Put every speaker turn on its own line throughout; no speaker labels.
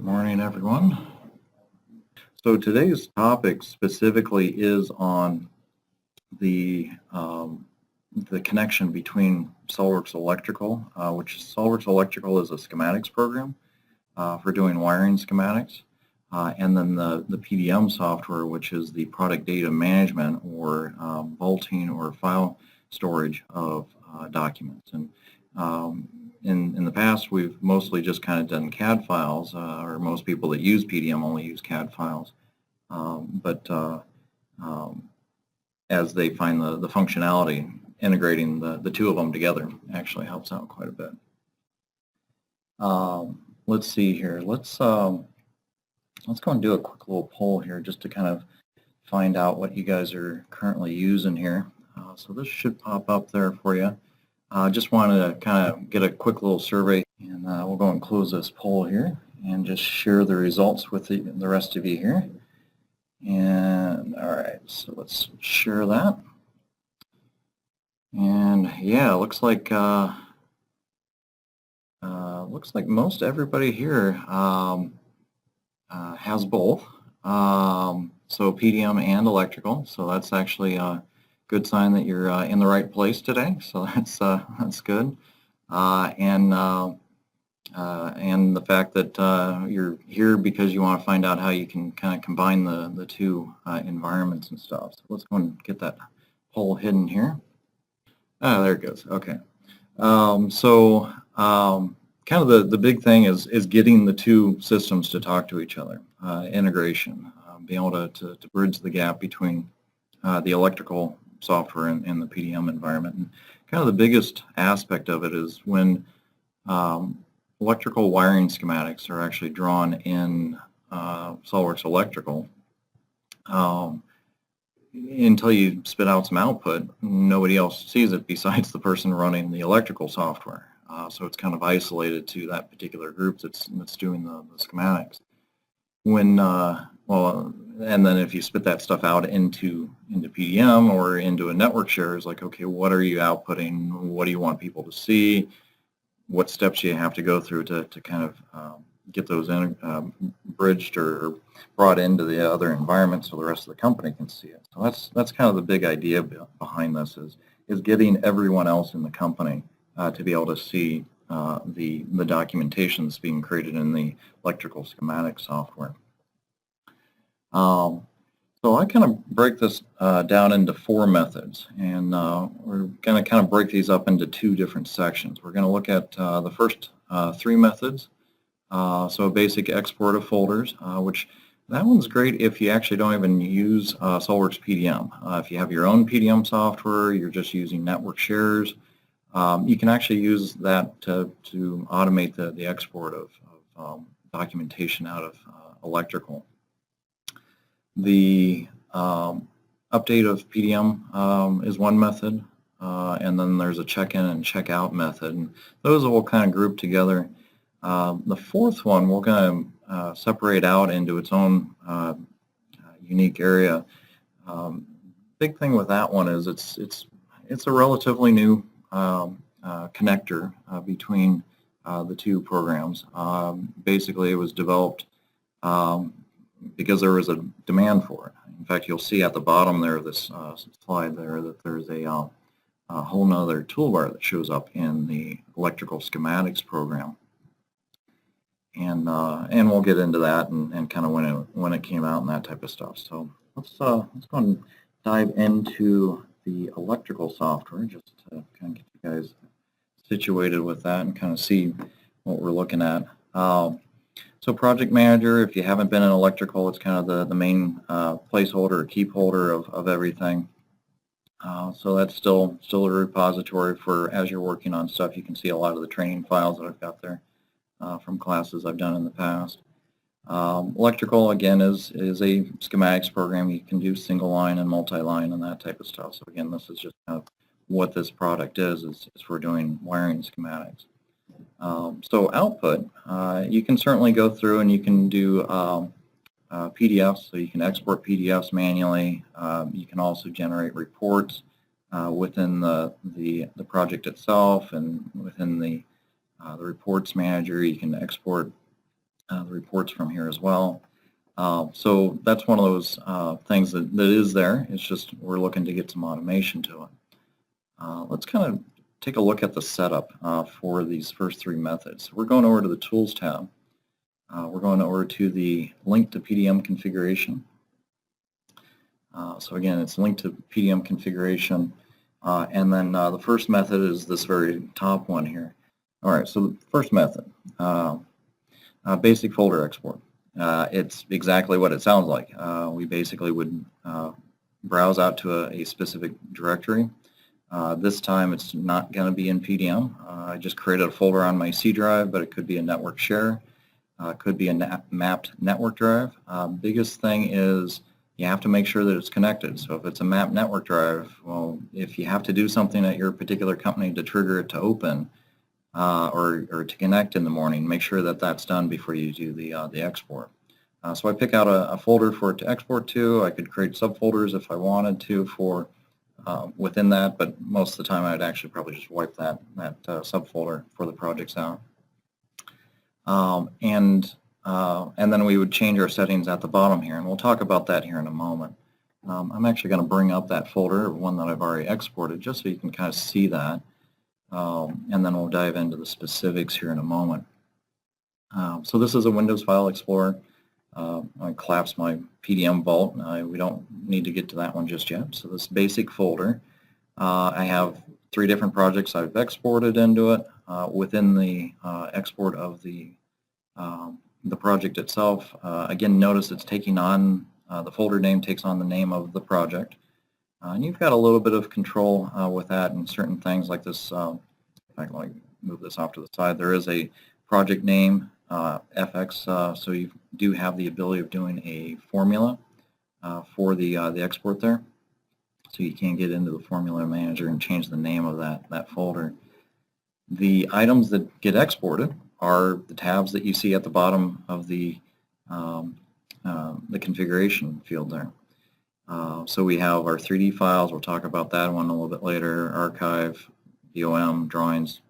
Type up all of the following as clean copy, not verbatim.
Morning, everyone. So today's topic specifically is on the connection between SOLIDWORKS Electrical, which SOLIDWORKS Electrical is a schematics program for doing wiring schematics, and then the PDM software, which is the product data management or vaulting or file storage of documents. And in the past, we've mostly just kind of done CAD files, or most people that use PDM only use CAD files. But as they find the functionality, integrating the two of them together actually helps out quite a bit. Let's see here. Let's go and do a quick little poll here just to kind of find out what you guys are currently using here. So this should pop up there for you. Just wanted to kind of get a quick little survey, and we'll go and close this poll here and just share the results with the rest of you here. And all right, so let's share that. And yeah, it looks like most everybody here has both. So PDM and electrical. So that's actually good sign that you're in the right place today, so that's good. And the fact that you're here because you want to find out how you can kind of combine the two environments and stuff. So let's go and get that poll hidden here. Ah, there it goes. Okay. Kind of the big thing is getting the two systems to talk to each other, integration, being able to bridge the gap between the electrical software and the PDM environment. And kind of the biggest aspect of it is when electrical wiring schematics are actually drawn in SOLIDWORKS Electrical. Until you spit out some output, nobody else sees it besides the person running the electrical software. So it's kind of isolated to that particular group that's doing the schematics. When and then if you spit that stuff out into PDM or into a network share, it's like, okay, what are you outputting? What do you want people to see? What steps do you have to go through to kind of get those bridged or brought into the other environment so the rest of the company can see it? So that's kind of the big idea behind this is getting everyone else in the company to be able to see the documentation that's being created in the electrical schematic software. So I kind of break this down into 4 methods, and we're going to kind of break these up into 2 different sections. We're going to look at the first 3 methods. So basic export of folders, which that one's great if you actually don't even use SOLIDWORKS PDM. If you have your own PDM software, you're just using network shares, you can actually use that to automate the export of documentation out of electrical. The update of PDM is one method, and then there's a check-in and check-out method. And those will kind of group together. The fourth one we're going to separate out into its own unique area. Big thing with that one is it's a relatively new connector between the two programs. Basically, it was developed because there was a demand for it. In fact, you'll see at the bottom there of this slide there that there's a whole nother toolbar that shows up in the electrical schematics program. And we'll get into that and kind of when it came out and that type of stuff. So let's go and dive into the electrical software just to kind of get you guys situated with that and kind of see what we're looking at. So project manager, if you haven't been in electrical, it's kind of the main placeholder or keep holder of everything. So that's still a repository for as you're working on stuff. You can see a lot of the training files that I've got there from classes I've done in the past. Electrical, again, is a schematics program. You can do single line and multi-line and that type of stuff. So again, this is just kind of what this product is for doing wiring schematics. So output, you can certainly go through and you can do PDFs, so you can export PDFs manually. You can also generate reports within the project itself, and within the reports manager you can export the reports from here as well. So that's one of those things that is there. It's just we're looking to get some automation to it. Let's kind of take a look at the setup for these first three methods. We're going over to the Tools tab. We're going over to the link to PDM configuration. So again, it's linked to PDM configuration. And then the first method is this very top one here. All right, so the first method, basic folder export. It's exactly what it sounds like. We basically would browse out to a specific directory. This time it's not going to be in PDM. I just created a folder on my C drive, but it could be a network share. It could be a mapped network drive. Biggest thing is you have to make sure that it's connected. So if it's a mapped network drive, well, if you have to do something at your particular company to trigger it to open or to connect in the morning, make sure that that's done before you do the export. So I pick out a folder for it to export to. I could create subfolders if I wanted to for within that, but most of the time I'd actually probably just wipe that subfolder for the projects out. And then we would change our settings at the bottom here, and we'll talk about that here in a moment. I'm actually going to bring up that folder, one that I've already exported, just so you can kind of see that, and then we'll dive into the specifics here in a moment. So this is a Windows File Explorer. I collapsed my PDM Vault. We don't need to get to that one just yet. So this basic folder, I have 3 different projects I've exported into it. Within the export of the project itself, again, notice it's taking on, the folder name takes on the name of the project. And you've got a little bit of control with that and certain things like this. If I can move this off to the side, there is a project name, FX, so you do have the ability of doing a formula for the export there. So you can get into the formula manager and change the name of that folder. The items that get exported are the tabs that you see at the bottom of the configuration field there. So we have our 3D files. We'll talk about that one a little bit later. Archive, BOM, drawings.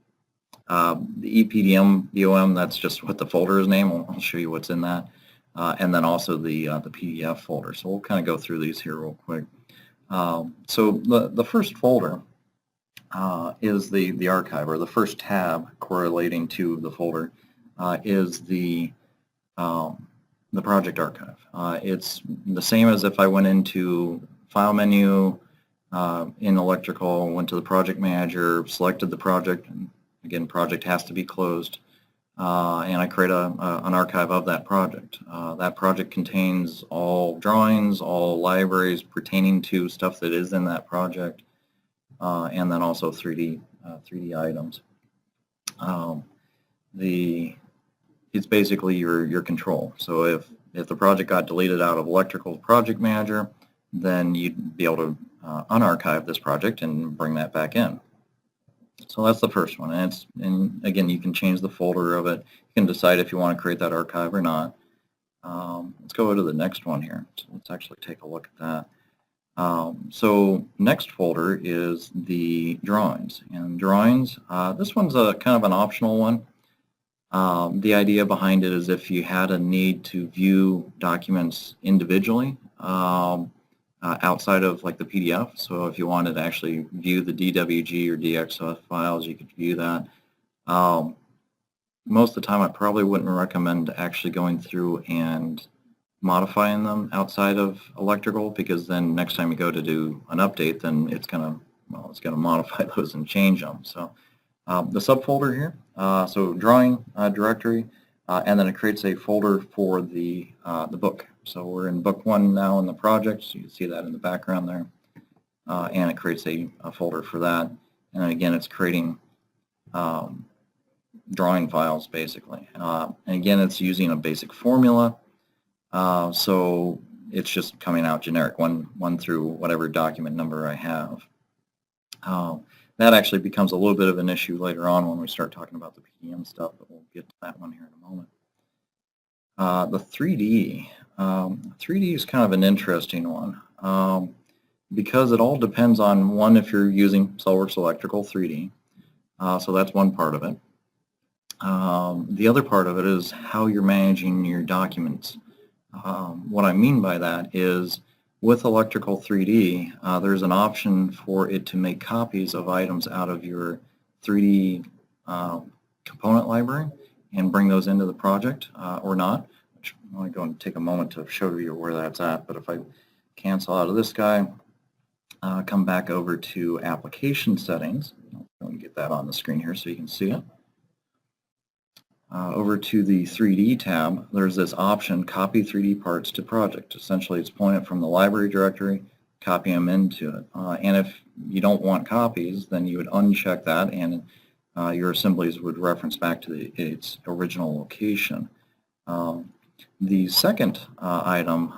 The EPDM BOM, that's just what the folder is named. I'll show you what's in that. And then also the PDF folder. So we'll kind of go through these here real quick. So the first folder is the archive, or the first tab correlating to the folder is the project archive. It's the same as if I went into File menu in Electrical, went to the Project Manager, selected the project. Again, project has to be closed, and I create an archive of that project. That project contains all drawings, all libraries pertaining to stuff that is in that project, and then also 3D items. It's basically your control. So if the project got deleted out of Electrical Project Manager, then you'd be able to unarchive this project and bring that back in. So that's the first one, and again, you can change the folder of it. You can decide if you want to create that archive or not. Let's go to the next one here. So let's actually take a look at that. So next folder is the drawings, and drawings. This one's a kind of an optional one. The idea behind it is if you had a need to view documents individually. Outside of like the PDF, so if you wanted to actually view the DWG or DXF files, you could view that. Most of the time I probably wouldn't recommend actually going through and modifying them outside of Electrical, because then next time you go to do an update, then it's gonna modify those and change them. So the subfolder here, so drawing directory, and then it creates a folder for the book. So we're in book 1 now in the project, so you can see that in the background there. And it creates a folder for that. And then again, it's creating drawing files, basically. And again, it's using a basic formula. So it's just coming out generic, one through whatever document number I have. That actually becomes a little bit of an issue later on when we start talking about the PDM stuff, but we'll get to that one here in a moment. The 3D. 3D is kind of an interesting one because it all depends on, one, if you're using SOLIDWORKS Electrical 3D, so that's one part of it. The other part of it is how you're managing your documents. What I mean by that is with Electrical 3D, there's an option for it to make copies of items out of your 3D component library and bring those into the project or not. Which I'm going to go and take a moment to show you where that's at. But if I cancel out of this guy, come back over to Application Settings. I'll get that on the screen here so you can see it. Over to the 3D tab, there's this option, Copy 3D Parts to Project. Essentially, it's pulling it from the library directory, copy them into it. And if you don't want copies, then you would uncheck that, and your assemblies would reference back to its original location. The second item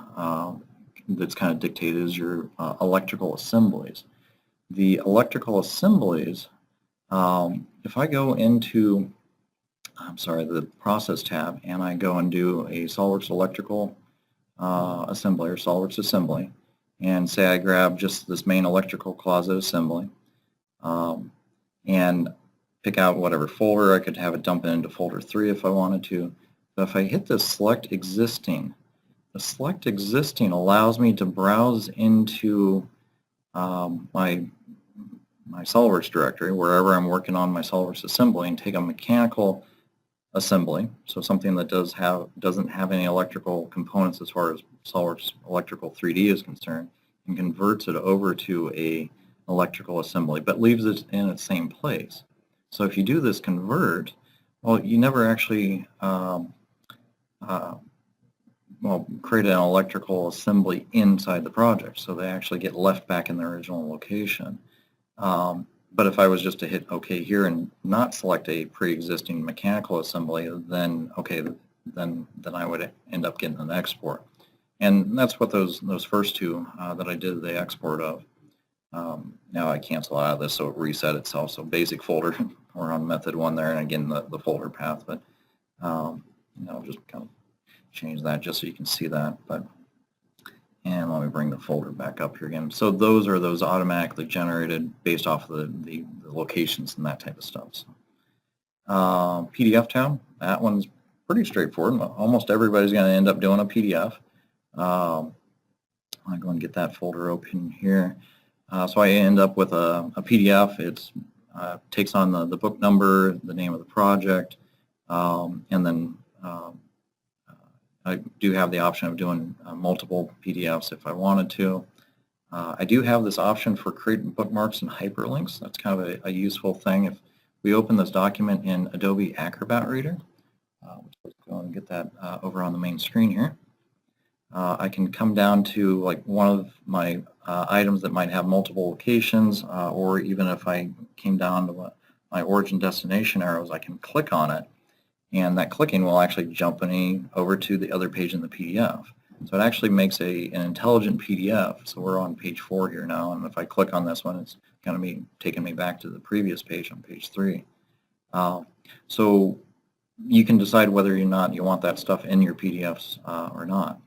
that's kind of dictated is your electrical assemblies. The electrical assemblies, if I go into the process tab, and I go and do a SOLIDWORKS electrical assembly or SOLIDWORKS assembly, and say I grab just this main electrical closet assembly and pick out whatever folder. I could have it dump it into folder 3 if I wanted to. But if I hit the select existing, the select existing allows me to browse into my SOLIDWORKS directory, wherever I'm working on my SOLIDWORKS assembly, and take a mechanical assembly, so something that doesn't have any electrical components as far as SOLIDWORKS Electrical 3D is concerned, and converts it over to a electrical assembly, but leaves it in its same place. So if you do this convert, well, you never actually create an electrical assembly inside the project, so they actually get left back in their original location. But if I was just to hit OK here and not select a pre-existing mechanical assembly, then OK, then I would end up getting an export. And that's what those first two that I did the export of. Now I cancel out of this, so it reset itself. So basic folder, we're on method 1 there, and again the folder path. But I'll just kind of change that just so you can see that. And let me bring the folder back up here again. So those are those automatically generated based off of the locations and that type of stuff. So, PDF tab, that one's pretty straightforward. Almost everybody's going to end up doing a PDF. I'll go and get that folder open here. So I end up with a PDF. It takes on the book number, the name of the project, and then I do have the option of doing multiple PDFs if I wanted to. I do have this option for creating bookmarks and hyperlinks. That's kind of a useful thing. If we open this document in Adobe Acrobat Reader, let's go and get that over on the main screen here. I can come down to like one of my items that might have multiple locations, or even if I came down to my origin destination arrows, I can click on it, and that clicking will actually jump me over to the other page in the PDF. So it actually makes an intelligent PDF. So we're on page 4 here now, and if I click on this one, it's going to be taking me back to the previous page on page 3. So you can decide whether or not you want that stuff in your PDFs or not.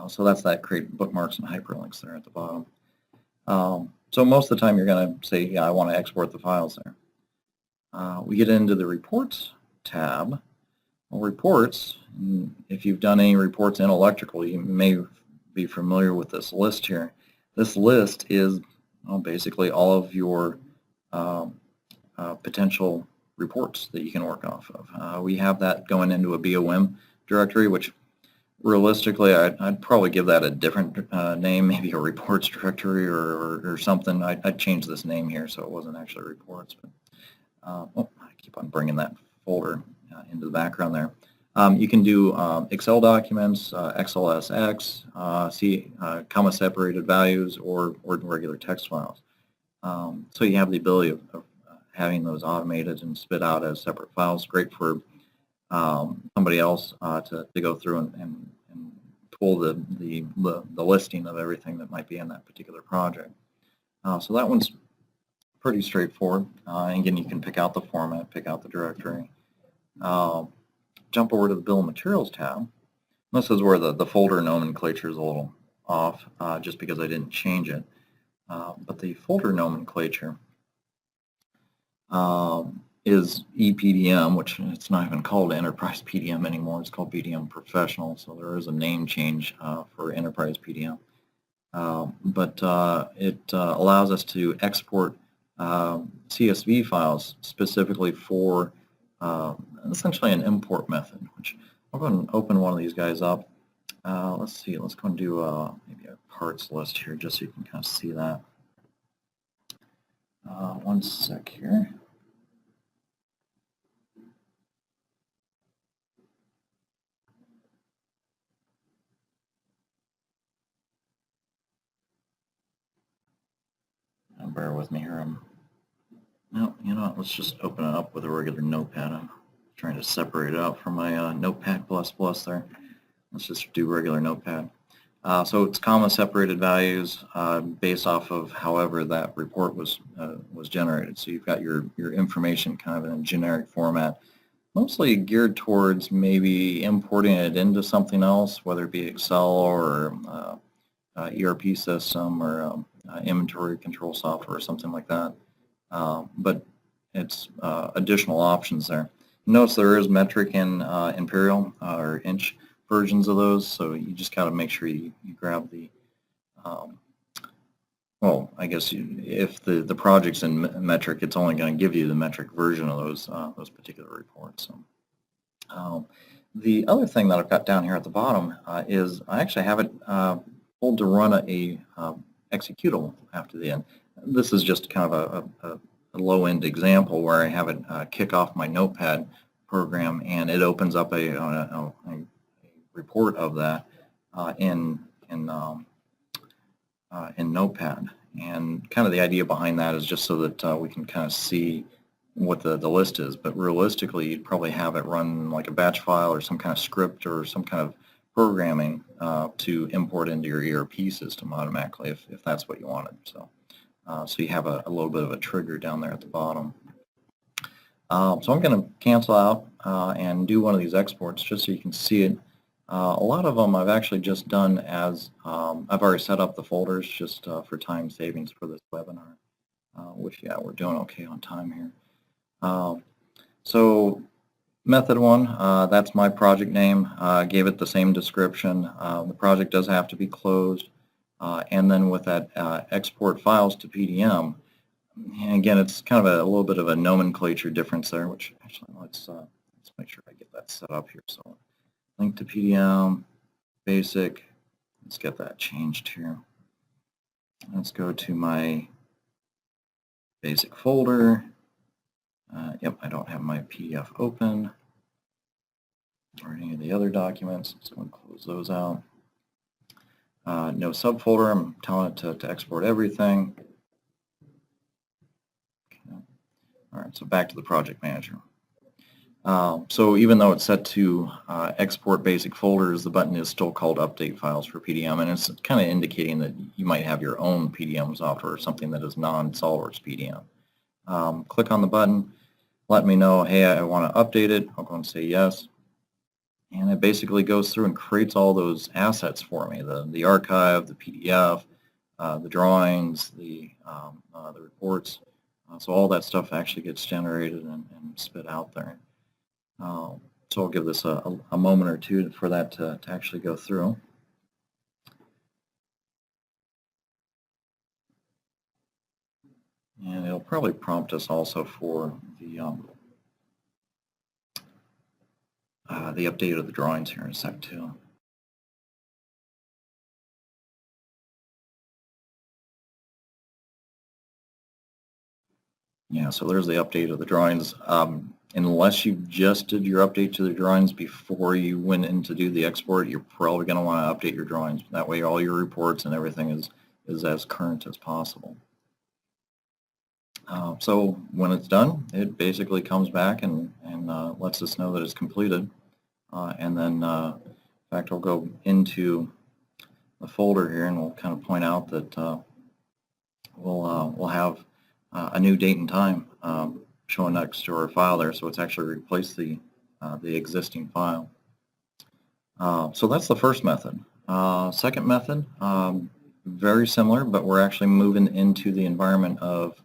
So that's that create bookmarks and hyperlinks there at the bottom. So most of the time you're going to say, yeah, I want to export the files there. We get into the reports tab. Well, reports, if you've done any reports in electrical, you may be familiar with this list here. This list is basically all of your potential reports that you can work off of. We have that going into a BOM directory, which realistically I'd probably give that a different name, maybe a reports directory or something. I'd change this name here so it wasn't actually reports. But I keep on bringing that folder into the background there. You can do Excel documents, XLSX, see comma separated values, or regular text files. So you have the ability of having those automated and spit out as separate files. Great for somebody else to go through and pull the listing of everything that might be in that particular project. So that one's pretty straightforward. And again, you can pick out the format, pick out the directory. Jump over to the Bill of Materials tab. This is where the folder nomenclature is a little off, just because I didn't change it. But the folder nomenclature, is ePDM, which it's not even called Enterprise PDM anymore. It's called PDM Professional, so there is a name change for Enterprise PDM. But it allows us to export CSV files specifically for essentially an import method, which I'll go ahead and open one of these guys up. Let's see, let's go and do maybe a parts list here just so you can kind of see that. One sec here. Bear with me here. No, you know what, let's just open it up with a regular notepad. I'm trying to separate it out from my Notepad++ there. Let's just do regular notepad. So it's comma separated values based off of however that report was generated. So you've got your information kind of in a generic format, mostly geared towards maybe importing it into something else, whether it be Excel or ERP system or inventory control software or something like that. But it's additional options there. Notice there is metric and imperial or inch versions of those, so you just got to make sure you grab the well, I guess if the project's in metric, it's only going to give you the metric version of those particular reports. So, the other thing that I've got down here at the bottom is I actually have it pulled to run a executable after the end. This is just kind of a low-end example where I have it kick off my Notepad program, and it opens up a report of that in Notepad. And kind of the idea behind that is just so that we can kind of see what the list is. But realistically, you'd probably have it run like a batch file or some kind of script or some kind of programming to import into your ERP system automatically if that's what you wanted. So you have a little bit of a trigger down there at the bottom. So I'm going to cancel out and do one of these exports just so you can see it. A lot of them I've actually just done as I've already set up the folders just for time savings for this webinar, which, yeah, we're doing okay on time here. So method one, that's my project name. Gave it the same description. The project does have to be closed. And then with that export files to PDM, and again, it's kind of a little bit of a nomenclature difference there, which actually let's make sure I get that set up here. So link to PDM, basic, let's get that changed here. Let's go to my basic folder. Yep, I don't have my PDF open or any of the other documents. Let's go and close those out. No subfolder, I'm telling it to export everything. Okay. All right, so back to the project manager. So even though it's set to export basic folders, the button is still called update files for PDM, and it's kind of indicating that you might have your own PDM software or something that is non-SOLIDWORKS PDM. Click on the button, let me know, hey, I want to update it. I'll go and say yes. And it basically goes through and creates all those assets for me, the archive, the PDF, the drawings, the reports. So all that stuff actually gets generated and spit out there. So I'll give this a moment or two for that to actually go through. And it'll probably prompt us also for the update of the drawings here in a sec too. Yeah, so there's the update of the drawings. Unless you just did your update to the drawings before you went in to do the export, you're probably going to want to update your drawings. That way all your reports and everything is as current as possible. So when it's done, it basically comes back and lets us know that it's completed. And then, in fact, I'll go into the folder here and we'll kind of point out that we'll have a new date and time showing next to our file there, so it's actually replaced the existing file. So that's the first method. Second method, very similar, but we're actually moving into the environment of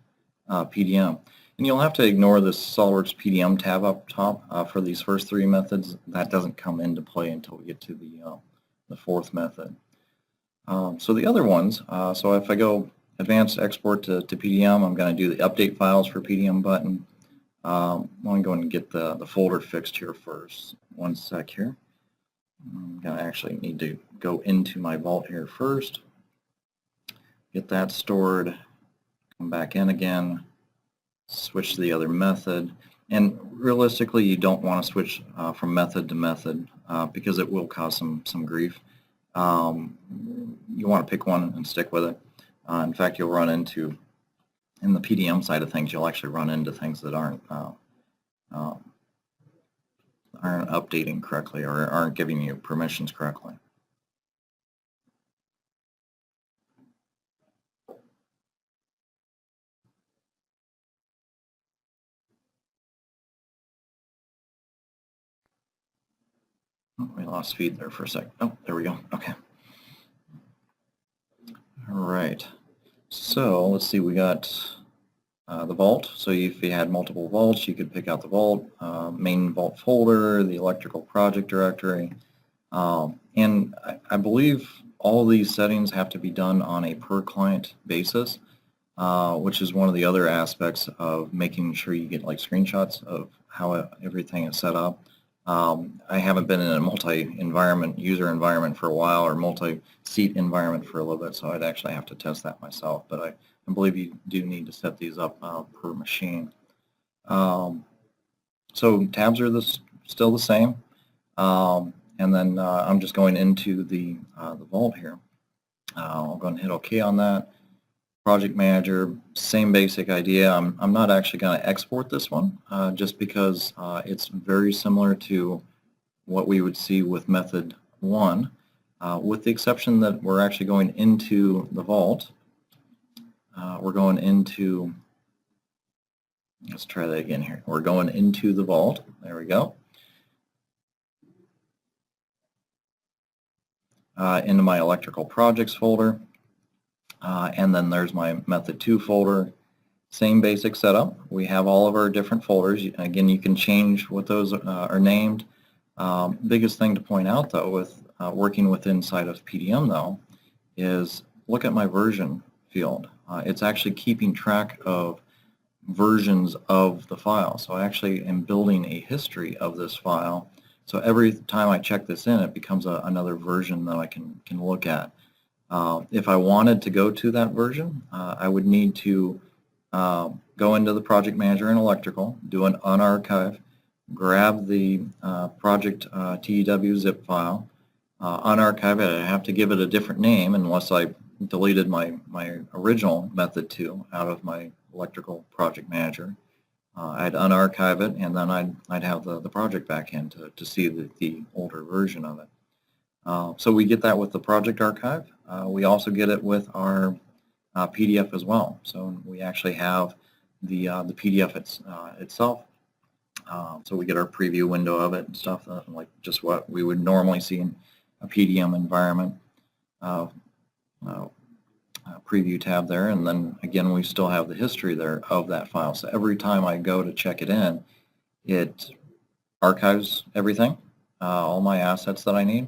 PDM. And you'll have to ignore this SOLIDWORKS PDM tab up top for these first three methods. That doesn't come into play until we get to the fourth method. So the other ones, so if I go advanced export to PDM, I'm going to do the update files for PDM button. I'm going to go and get the folder fixed here first. One sec here. I'm going to actually need to go into my Vault here first, get that stored, come back in again, switch to the other method. And realistically, you don't want to switch from method to method because it will cause some grief. You want to pick one and stick with it. In fact, you'll run into, in the PDM side of things, you'll actually run into things that aren't updating correctly or aren't giving you permissions correctly. Oh, we lost feed there for a sec. Oh, there we go. Okay. All right. So let's see. We got the Vault. So if you had multiple vaults, you could pick out the Vault, main Vault folder, the electrical project directory. And I believe all of these settings have to be done on a per client basis, which is one of the other aspects of making sure you get like screenshots of how everything is set up. I haven't been in a multi-environment user environment for a while, or multi-seat environment for a little bit, so I'd actually have to test that myself. But I believe you do need to set these up per machine. So tabs are still the same, and then I'm just going into the Vault here. I'll go and hit OK on that. Project Manager, same basic idea. I'm not actually going to export this one just because it's very similar to what we would see with method 1, with the exception that we're actually going into the Vault. We're going into, let's try that again here. We're going into the Vault. There we go. Into my electrical projects folder. And then there's my method 2 folder. Same basic setup. We have all of our different folders. Again, you can change what those are named. Biggest thing to point out though with working with inside of PDM though is look at my version field. It's actually keeping track of versions of the file. So I actually am building a history of this file. So every time I check this in, it becomes another version that I can look at. If I wanted to go to that version, I would need to go into the Project Manager in Electrical, do an unarchive, grab the project TEW zip file, unarchive it. I have to give it a different name unless I deleted my original method 2 out of my Electrical Project Manager. I'd unarchive it, and then I'd have the project back in to see the older version of it. So we get that with the project archive. We also get it with our PDF as well. So we actually have the PDF itself. So we get our preview window of it and stuff, like just what we would normally see in a PDM environment. Preview tab there, and then again we still have the history there of that file. So every time I go to check it in, it archives everything, all my assets that I need,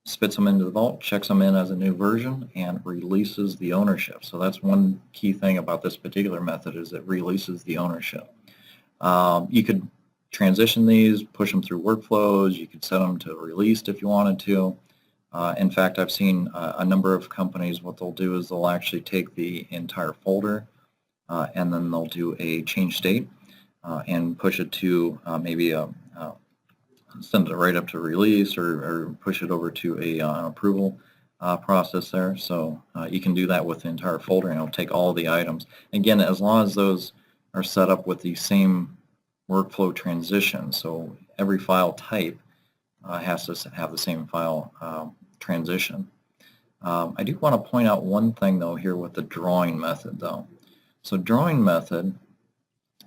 spits them into the Vault, checks them in as a new version, and releases the ownership. So that's one key thing about this particular method, is it releases the ownership. You could transition these, push them through workflows, you could set them to released if you wanted to. In fact, I've seen a number of companies, what they'll do is they'll actually take the entire folder and then they'll do a change state and push it to maybe send it right up to release, or push it over to an approval process there. So you can do that with the entire folder, and it'll take all the items. Again, as long as those are set up with the same workflow transition, so every file type has to have the same file transition. I do want to point out one thing though here with the drawing method though. So drawing method,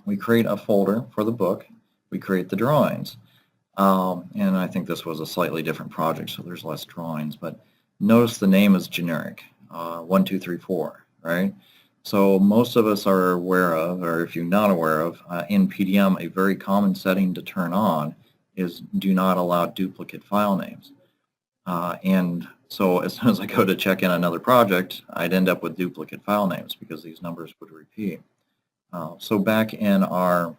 we create a folder for the book, we create the drawings, and I think this was a slightly different project, so there's less drawings, but notice the name is generic, 1, 2, 3, 4, right? So most of us are aware of, or if you're not aware of, in PDM, a very common setting to turn on is do not allow duplicate file names. And so as soon as I go to check in another project, I'd end up with duplicate file names because these numbers would repeat. So back in our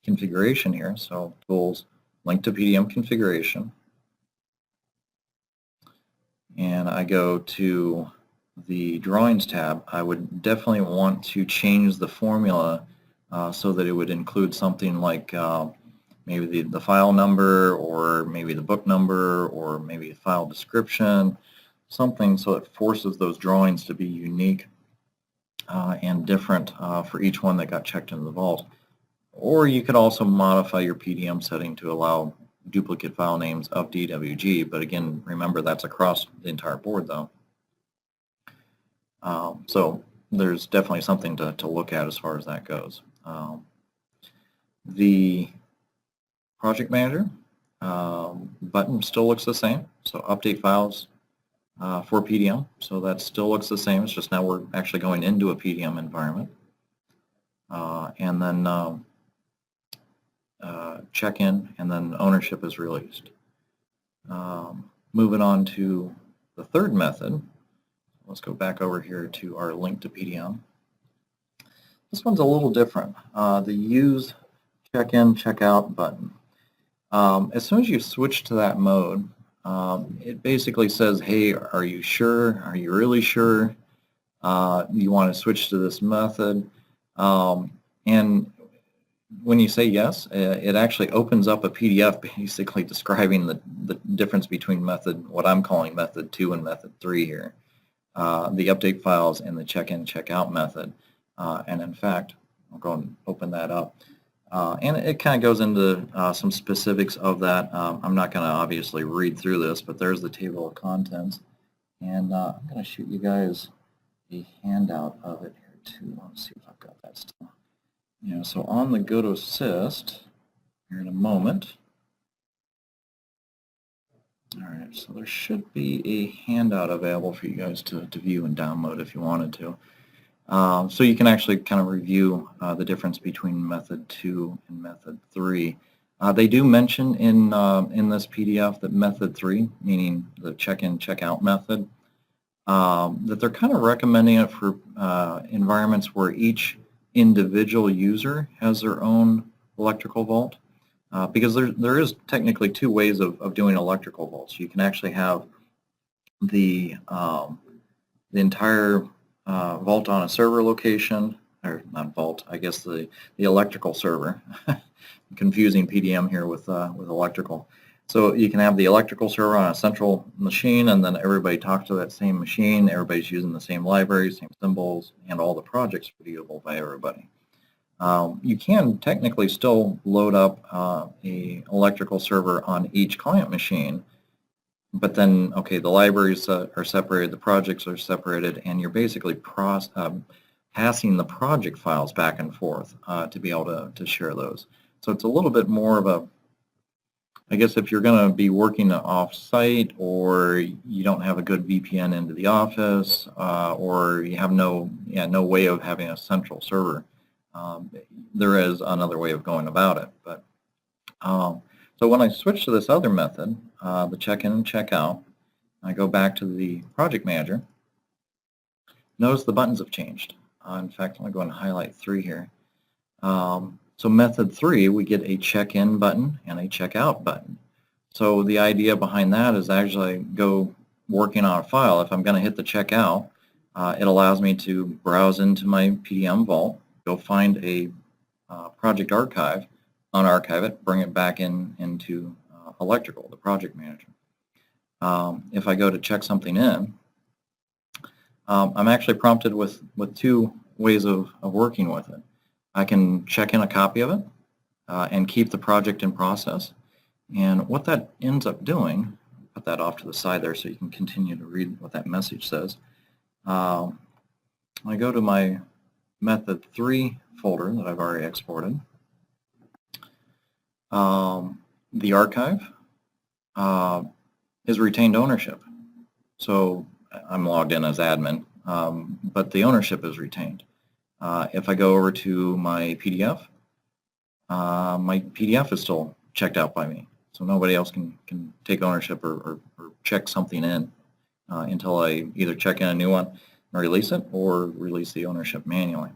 configuration here, so tools, link to PDM configuration, and I go to the drawings tab, I would definitely want to change the formula so that it would include something like maybe the file number, or maybe the book number, or maybe a file description, something so it forces those drawings to be unique and different for each one that got checked into the vault. Or you could also modify your PDM setting to allow duplicate file names of DWG, but again, remember that's across the entire board though. So there's definitely something to look at as far as that goes. The project manager button still looks the same, so update files for PDM, so that still looks the same. It's just now we're actually going into a PDM environment. And then check-in, and then ownership is released. Moving on to the third method, let's go back over here to our link to PDM. This one's a little different. The use check-in, check-out button. As soon as you switch to that mode, it basically says, hey, are you sure? Are you really sure? You want to switch to this method? And when you say yes, it actually opens up a PDF basically describing the difference between method, what I'm calling method 2 and method 3 here. The update files and the check-in, check-out method. And in fact, I'll go and open that up. And it kind of goes into some specifics of that. I'm not going to obviously read through this, but there's the table of contents. And I'm going to shoot you guys a handout of it here too. Let's see if I've got that still. So on the go to assist here in a moment. All right, so there should be a handout available for you guys to view and download if you wanted to. So you can actually kind of review the difference between method 2 and method 3. They do mention in this PDF that method 3, meaning the check-in, check-out method, that they're kind of recommending it for environments where each individual user has their own electrical vault. Because there is technically two ways of doing electrical vaults. You can actually have the entire vault on a server location, or not vault, I guess the electrical server. Confusing PDM here with electrical. So you can have the electrical server on a central machine, and then everybody talks to that same machine. Everybody's using the same libraries, same symbols, and all the projects are viewable by everybody. You can technically still load up a electrical server on each client machine, but then, okay, the libraries are separated, the projects are separated, and you're basically passing the project files back and forth to be able to share those. So it's a little bit more of a, I guess if you're going to be working off-site, or you don't have a good VPN into the office, or you have no way of having a central server, there is another way of going about it. But so when I switch to this other method, the check-in and check-out, I go back to the project manager. Notice the buttons have changed. In fact, I'm going to go and highlight 3 here. So method 3, we get a check-in button and a check-out button. So the idea behind that is actually go working on a file. If I'm going to hit the check-out, it allows me to browse into my PDM Vault, go find a project archive, unarchive it, bring it back into electrical, the project manager. If I go to check something in, I'm actually prompted with 2 ways of working with it. I can check in a copy of it and keep the project in process. And what that ends up doing, put that off to the side there so you can continue to read what that message says. I go to my method 3 folder that I've already exported. The archive is retained ownership. So I'm logged in as admin. but the ownership is retained. If I go over to my PDF is still checked out by me, so nobody else can take ownership or check something in until I either check in a new one and release it or release the ownership manually.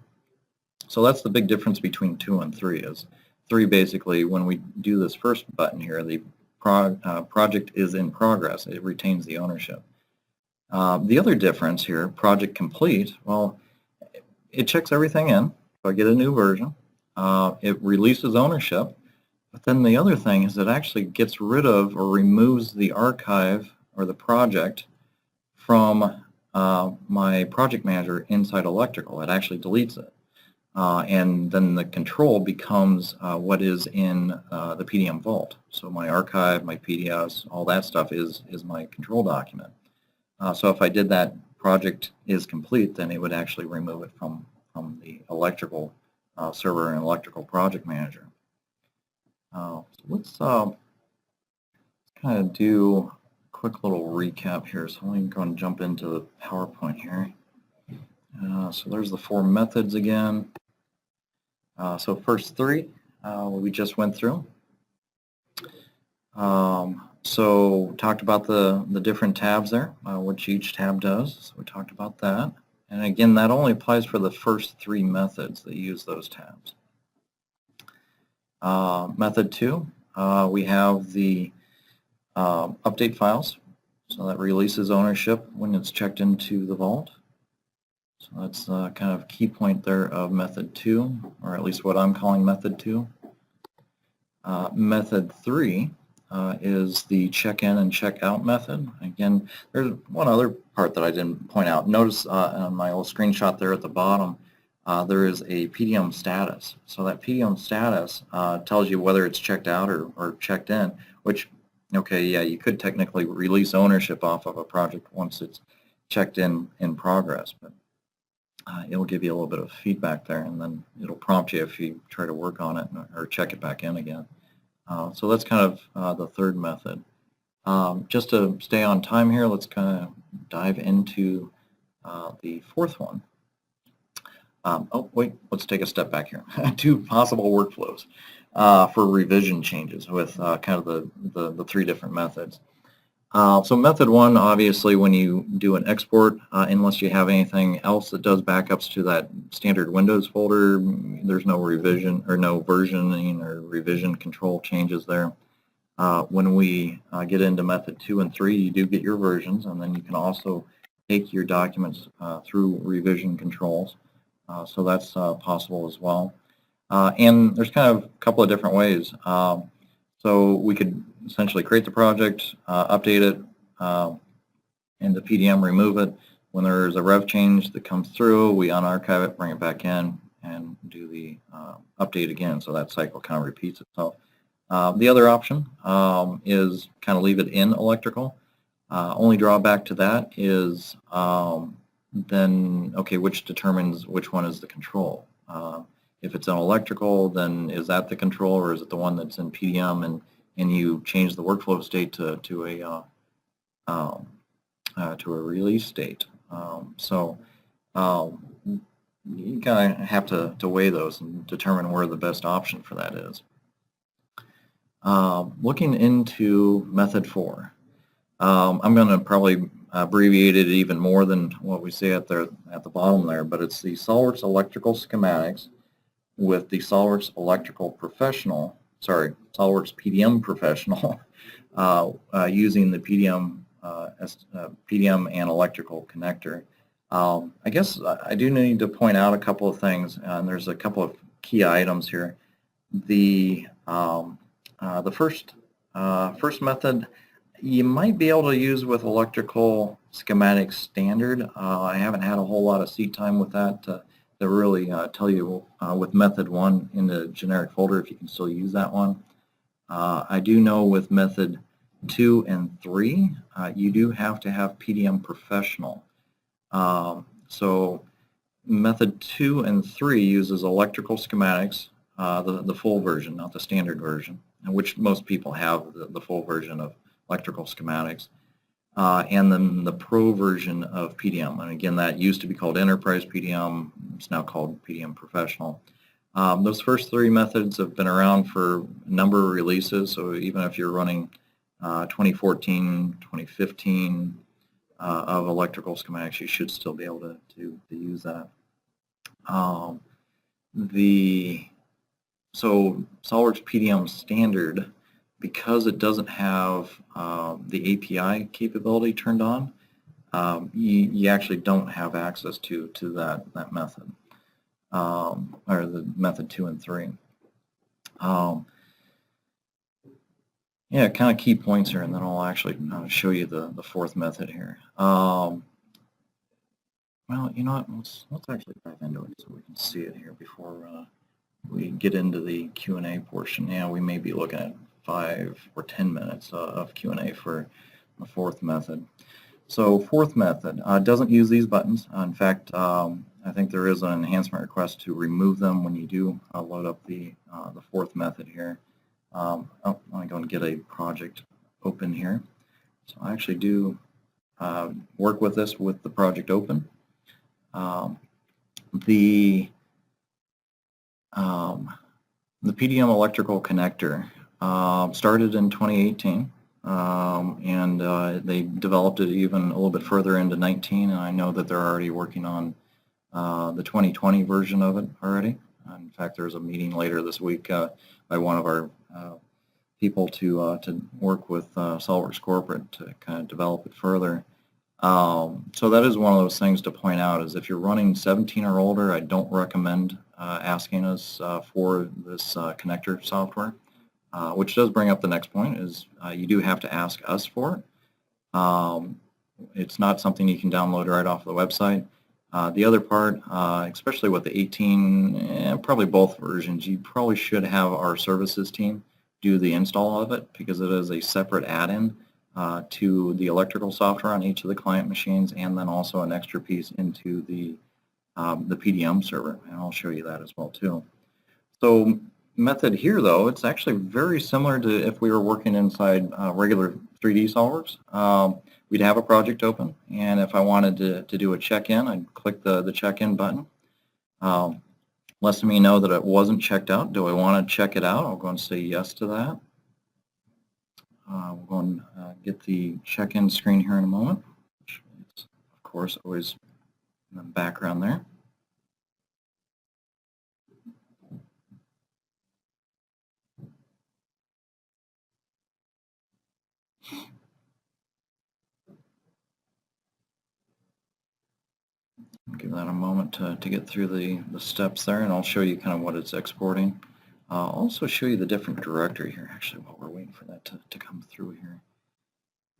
So that's the big difference between 2 and 3 is 3 basically, when we do this first button here, the project is in progress. It retains the ownership. The other difference here, project complete, well, it checks everything in. So I get a new version. It releases ownership. But then the other thing is it actually gets rid of or removes the archive or the project from my project manager inside electrical. It actually deletes it. And then the control becomes what is in the PDM Vault. So my archive, my PDFs, all that stuff is my control document. So if I did that project is complete, then it would actually remove it from the electrical server and electrical project manager. So let's kind of do a quick little recap here. So let me go and jump into the PowerPoint here. So there's the 4 methods again. So first 3 we just went through. So talked about the different tabs there, which each tab does. So we talked about that. And again, that only applies for the first 3 methods that use those tabs. Method 2, we have the update files. So that releases ownership when it's checked into the vault. So that's kind of key point there of method 2, or at least what I'm calling method 2. Method 3 is the check-in and check-out method. Again, there's one other part that I didn't point out. Notice on my little screenshot there at the bottom, there is a PDM status. So that PDM status tells you whether it's checked out or checked in, which, okay, yeah, you could technically release ownership off of a project once it's checked in progress, but it'll give you a little bit of feedback there, and then it'll prompt you if you try to work on it or check it back in again. So that's kind of the third method. Just to stay on time here, let's kind of dive into the fourth one. Oh, wait, let's take a step back here. 2 possible workflows for revision changes with kind of the 3 different methods. So method 1, obviously, when you do an export, unless you have anything else that does backups to that standard Windows folder, there's no revision or no versioning or revision control changes there. When we get into method 2 and 3, you do get your versions, and then you can also take your documents through revision controls. So that's possible as well. And there's kind of a couple of different ways. So we could essentially create the project, update it into PDM, remove it. When there's a rev change that comes through, we unarchive it, bring it back in, and do the update again. So that cycle kind of repeats itself. The other option is kind of leave it in electrical. Only drawback to that is then, okay, which determines which one is the control. If it's in electrical, then is that the control, or is it the one that's in PDM, and you change the workflow state to a release state? So you kind of have to weigh those and determine where the best option for that is. Looking into method 4, I'm going to probably abbreviate it even more than what we say at the bottom there, but it's the SOLIDWORKS Electrical Schematics with the SOLIDWORKS Electrical Professional, sorry, SOLIDWORKS PDM Professional using the PDM and Electrical Connector. I guess I do need to point out a couple of things, and there's a couple of key items here. The first method you might be able to use with electrical schematic standard. I haven't had a whole lot of seat time with that to really tell you with method 1 in the generic folder if you can still use that one. I do know with method 2 and 3 you do have to have PDM Professional. So method 2 and 3 uses electrical schematics, the full version, not the standard version, which most people have the full version of electrical schematics. and then the Pro version of PDM. And again, that used to be called Enterprise PDM. It's now called PDM Professional. Those first three methods have been around for a number of releases, so even if you're running 2014, 2015 of electrical schematics, you should still be able to use that. So SOLIDWORKS PDM standard, because it doesn't have the API capability turned on, you actually don't have access to that method, or the method 2 and 3. Yeah, kind of key points here, and then I'll actually show you the fourth method here. Well, you know what? Let's actually dive into it so we can see it here before we get into the Q&A portion. Yeah, we may be looking at 5 or 10 minutes of Q&A for the fourth method. So fourth method doesn't use these buttons. In fact, I think there is an enhancement request to remove them when you do load up the fourth method here. I'm going to go and get a project open here. So I actually do work with this with the project open. The PDM electrical connector started in 2018, and they developed it even a little bit further into 19, and I know that they're already working on the 2020 version of it already. In fact, there's a meeting later this week by one of our people to work with SOLIDWORKS Corporate to kind of develop it further. So that is one of those things to point out, is if you're running 17 or older, I don't recommend asking us for this connector software, which does bring up the next point, is you do have to ask us for it. It's not something you can download right off the website. The other part, especially with the 18, and probably both versions, you probably should have our services team do the install of it, because it is a separate add-in to the electrical software on each of the client machines, and then also an extra piece into the PDM server, and I'll show you that as well too. So method here, though, it's actually very similar to if we were working inside regular 3D SOLIDWORKS. We'd have a project open, and if I wanted to do a check-in, I'd click the check-in button. Lets me know that it wasn't checked out. Do I want to check it out? I'll go and say yes to that. We'll go and get the check-in screen here in a moment, which is, of course, always in the background there. Give that a moment to get through the steps there, and I'll show you kind of what it's exporting. I'll also show you the different directory here, actually, while we're waiting for that to come through here.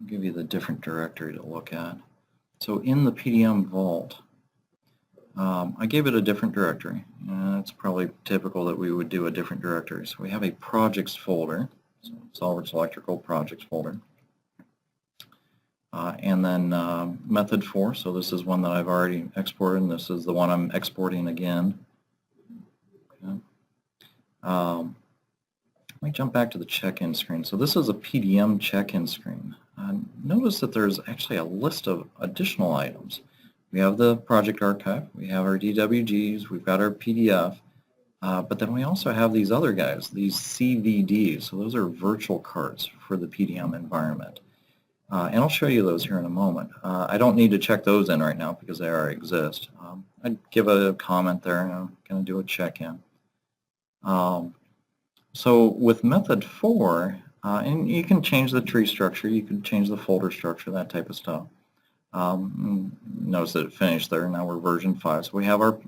I'll give you the different directory to look at. So in the PDM Vault, I gave it a different directory. It's probably typical that we would do a different directory. So we have a projects folder, so SOLIDWORKS Electrical projects folder. And then method 4, so this is one that I've already exported, and this is the one I'm exporting again. Okay. Let me jump back to the check-in screen. So this is a PDM check-in screen. Notice that there's actually a list of additional items. We have the project archive, we have our DWGs, we've got our PDF, but then we also have these other guys, these CVDs. So those are virtual cards for the PDM environment. And I'll show you those here in a moment. I don't need to check those in right now because they already exist. I'd give a comment there, and I'm going to do a check-in. So with method 4, and you can change the tree structure, you can change the folder structure, that type of stuff. Notice that it finished there. Now we're version 5. So we have our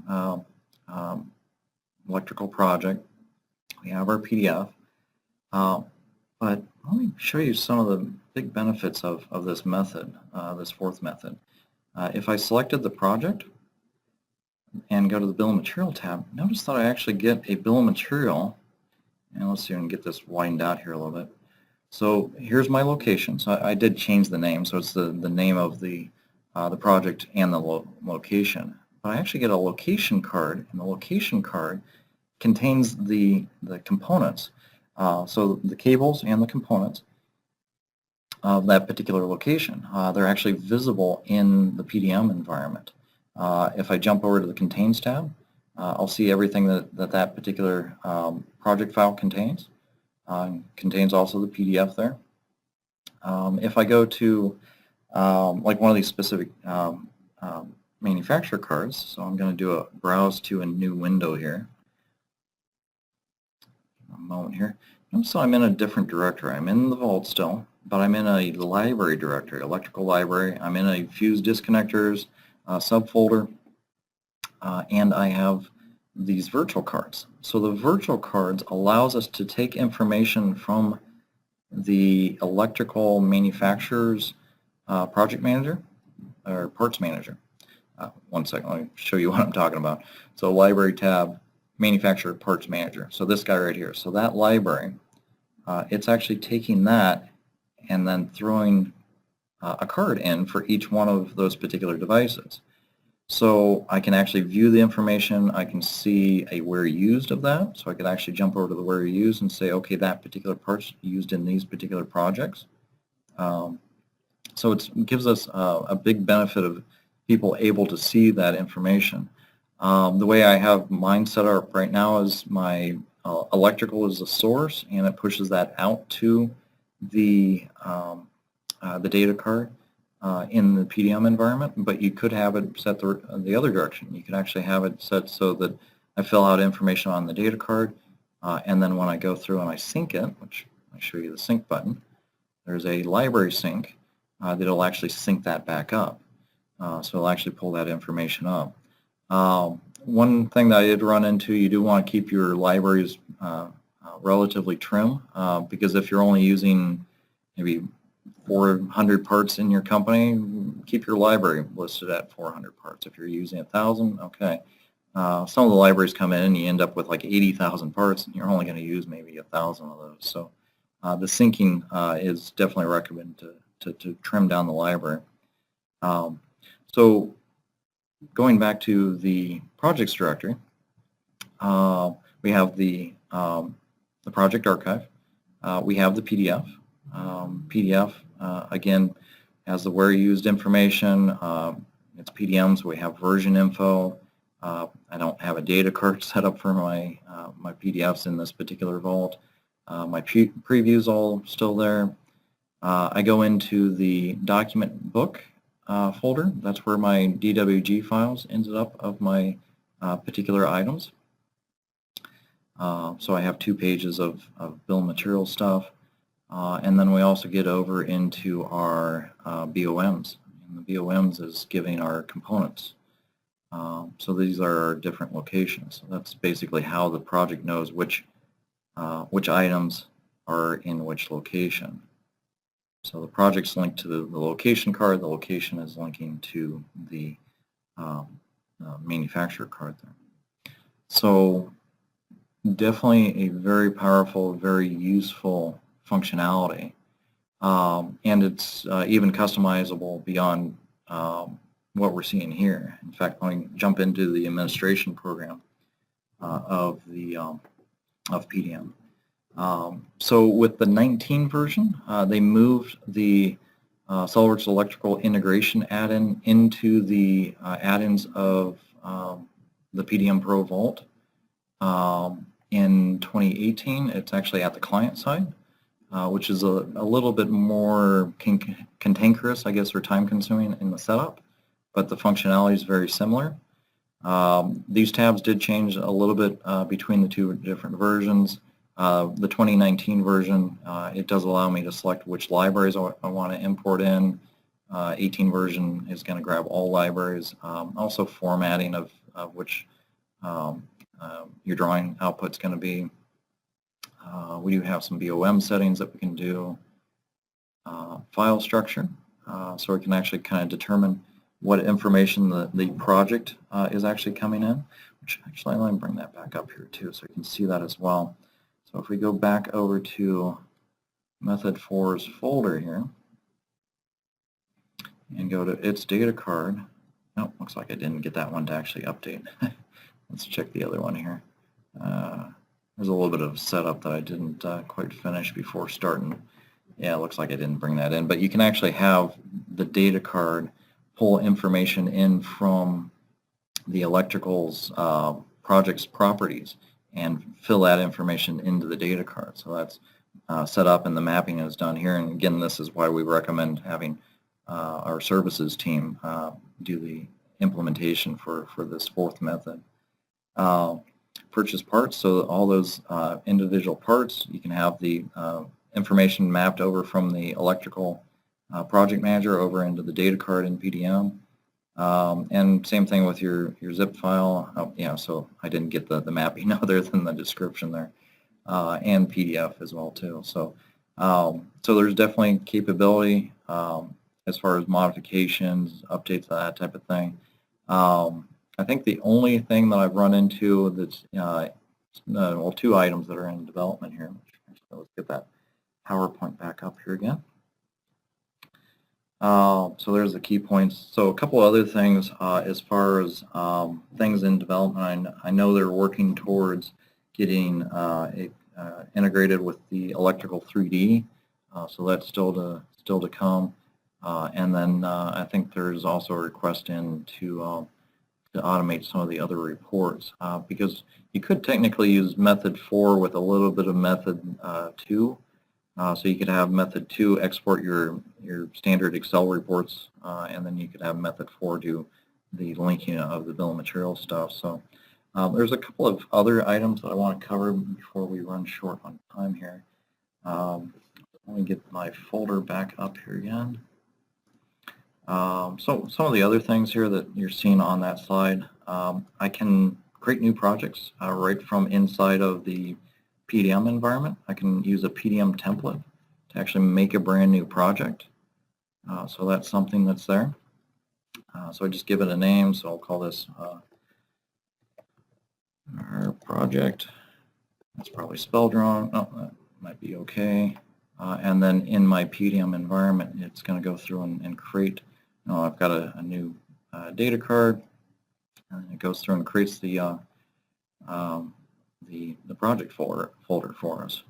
electrical project. We have our PDF. But let me show you some of the big benefits of this method, this fourth method. If I selected the project and go to the Bill of Material tab, notice that I actually get a Bill of Material. And let's see if I can get this widened out here a little bit. So here's my location. So I did change the name, so it's the name of the project and the location. But I actually get a location card, and the location card contains the components. So the cables and the components. of that particular location. They're actually visible in the PDM environment. If I jump over to the Contains tab, I'll see everything that particular project file contains. Contains also the PDF there. If I go to like one of these specific manufacturer cards, so I'm going to do a browse to a new window here. A moment here. So I'm in a different directory. I'm in the Vault still, but I'm in a library directory, electrical library. I'm in a fuse disconnectors subfolder, and I have these virtual cards. So the virtual cards allows us to take information from the electrical manufacturer's project manager or parts manager. One second, let me show you what I'm talking about. So library tab, manufacturer parts manager. So this guy right here. So that library, it's actually taking that and then throwing a card in for each one of those particular devices. So I can actually view the information. I can see a where used of that. So I could actually jump over to the where used and say, okay, that particular part's used in these particular projects. So it gives us a big benefit of people able to see that information. The way I have mine set up right now is my electrical is the source, and it pushes that out to the data card in the PDM environment, but you could have it set the other direction. You could actually have it set so that I fill out information on the data card, and then when I go through and I sync it, which I show you the sync button, there's a library sync that'll actually sync that back up. So it'll actually pull that information up. One thing that I did run into, you do want to keep your libraries relatively trim, because if you're only using maybe 400 parts in your company, keep your library listed at 400 parts. If you're using 1,000, okay. Some of the libraries come in and you end up with like 80,000 parts, and you're only going to use maybe 1,000 of those. So the syncing is definitely recommended to trim down the library. So going back to the projects directory, we have the project archive. We have the PDF. PDF, again, has the where used information. It's PDM, so we have version info. I don't have a data card set up for my PDFs in this particular vault. My previews all still there. I go into the document book folder. That's where my DWG files ended up of my particular items. So I have 2 pages of bill of material stuff. And then we also get over into our BOMs. And the BOMs is giving our components. So these are our different locations. So that's basically how the project knows which items are in which location. So the project's linked to the location card. The location is linking to the manufacturer card there. So definitely a very powerful, very useful functionality. And it's even customizable beyond what we're seeing here. In fact, when we jump into the administration program of PDM. So with the 19 version, they moved the SOLIDWORKS Electrical Integration add-in into the add-ins of the PDM Pro Vault. In 2018, it's actually at the client side, which is a little bit more cantankerous, I guess, or time-consuming in the setup, but the functionality is very similar. These tabs did change a little bit between the 2 different versions. The 2019 version, it does allow me to select which libraries I want to import in. 18 version is going to grab all libraries. Also formatting of which your drawing output's going to be. We do have some BOM settings that we can do. File structure, so we can actually kind of determine what information the project is actually coming in, which actually, let me bring that back up here too so you can see that as well. So if we go back over to Method 4's folder here and go to its data card, oh, looks like I didn't get that one to actually update. Let's check the other one here. There's a little bit of setup that I didn't quite finish before starting Yeah, it looks like I didn't bring that in, but you can actually have the data card pull information in from the electrical's project's properties and fill that information into the data card. So that's set up and the mapping is done here. And again, this is why we recommend having our services team do the implementation for this fourth method. Purchase parts, so all those individual parts, you can have the information mapped over from the electrical project manager over into the data card in PDM. And same thing with your zip file. Oh, yeah, so I didn't get the mapping other than the description there, and PDF as well too. So so there's definitely capability as far as modifications, updates, that type of thing. I think the only thing that I've run into that's well, two items that are in development here. Let's get that PowerPoint back up here again. So there's the key points. So a couple other things as far as things in development. I know they're working towards getting integrated with the electrical 3D. So that's still to come. And then I think there's also a request in to automate some of the other reports because you could technically use method 4 with a little bit of method 2. So you could have method 2 export your standard Excel reports, and then you could have method 4 do the linking of the bill of materials stuff. So there's a couple of other items that I want to cover before we run short on time here. Let me get my folder back up here again. So some of the other things here that you're seeing on that slide, I can create new projects right from inside of the PDM environment. I can use a PDM template to actually make a brand new project. So that's something that's there. So I just give it a name, so I'll call this our project. That's probably spelled wrong. Oh, that might be okay. And then in my PDM environment, it's going to go through and create. I've got a new data card, and it goes through and creates the project folder for us.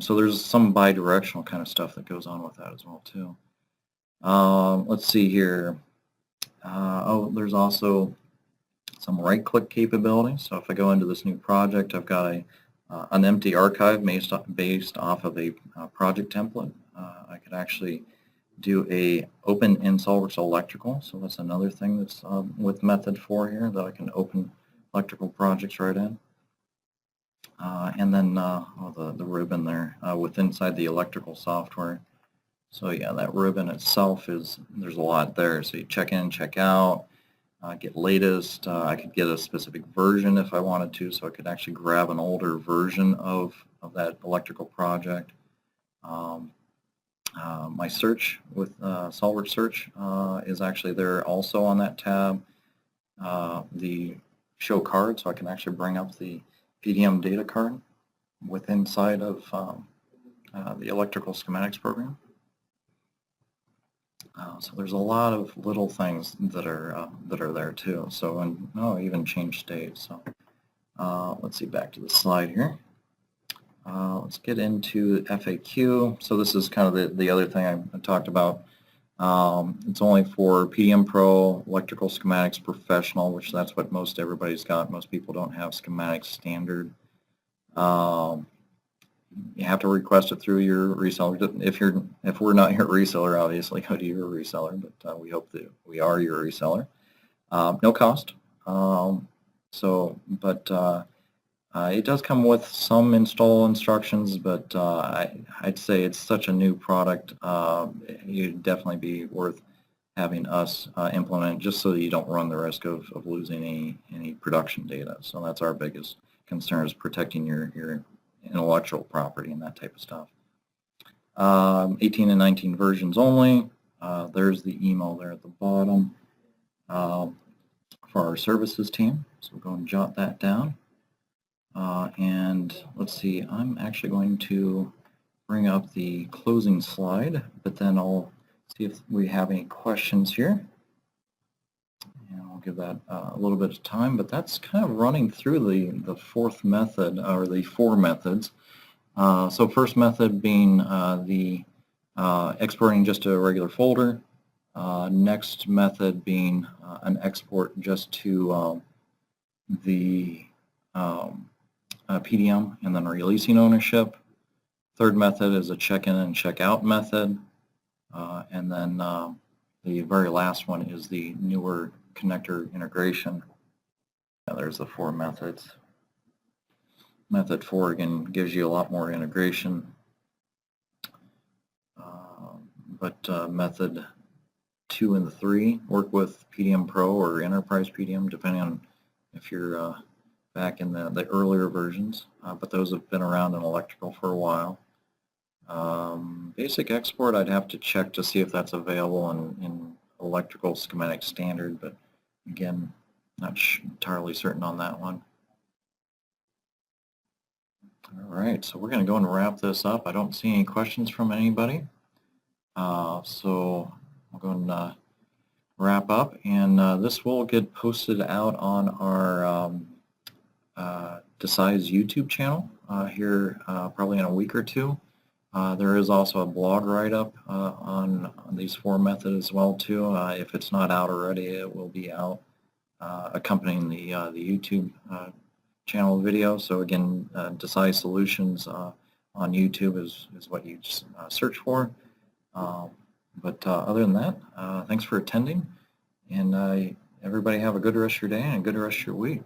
So there's some bi-directional kind of stuff that goes on with that as well too. Let's see here. Oh, there's also some right-click capability. So if I go into this new project, I've got an empty archive based off of a project template. I could actually do a open in SOLIDWORKS Electrical. So that's another thing that's with method 4 here, that I can open electrical projects right in. And then the ribbon there with inside the electrical software. So yeah, that ribbon itself there's a lot there. So you check in, check out, get latest. I could get a specific version if I wanted to, so I could actually grab an older version of that electrical project. My search with SOLIDWORKS Search is actually there also on that tab. The show card, so I can actually bring up the PDM data card with inside of the electrical schematics program. So there's a lot of little things that are there too. So even change state. So let's see, back to the slide here. Let's get into FAQ. So this is kind of the other thing I talked about. It's only for PDM Pro, Electrical Schematics Professional, which that's what most everybody's got. Most people don't have Schematics Standard. You have to request it through your reseller. If we're not your reseller, obviously go to your reseller, but we hope that we are your reseller. No cost. It does come with some install instructions, but I'd say it's such a new product, it'd definitely be worth having us implement, just so that you don't run the risk of losing any production data. So that's our biggest concern, is protecting your intellectual property and that type of stuff. 18 and 19 versions only. There's the email there at the bottom for our services team. So we'll go and jot that down. And let's see, I'm actually going to bring up the closing slide, but then I'll see if we have any questions here. And I'll give that a little bit of time, but that's kind of running through the fourth method, or the 4 methods. So first method being the exporting just to a regular folder. Next method being an export just to the PDM and then releasing ownership. Third method is a check-in and check-out method. And then the very last one is the newer connector integration. There's the 4 methods. Method 4 again gives you a lot more integration. But method 2 and 3 work with PDM Pro or Enterprise PDM, depending on if you're back in the earlier versions. But those have been around in electrical for a while. Basic export, I'd have to check to see if that's available in electrical schematic standard, but again, not entirely certain on that one. All right, so we're going to go and wrap this up. I don't see any questions from anybody. So we'll go and wrap up, and this will get posted out on our DASI's YouTube channel here probably in a week or two. There is also a blog write-up on these 4 methods as well too. If it's not out already, it will be out accompanying the YouTube channel video. So again, DASI Solutions on YouTube is what you search for. But other than that, thanks for attending, and everybody have a good rest of your day and a good rest of your week.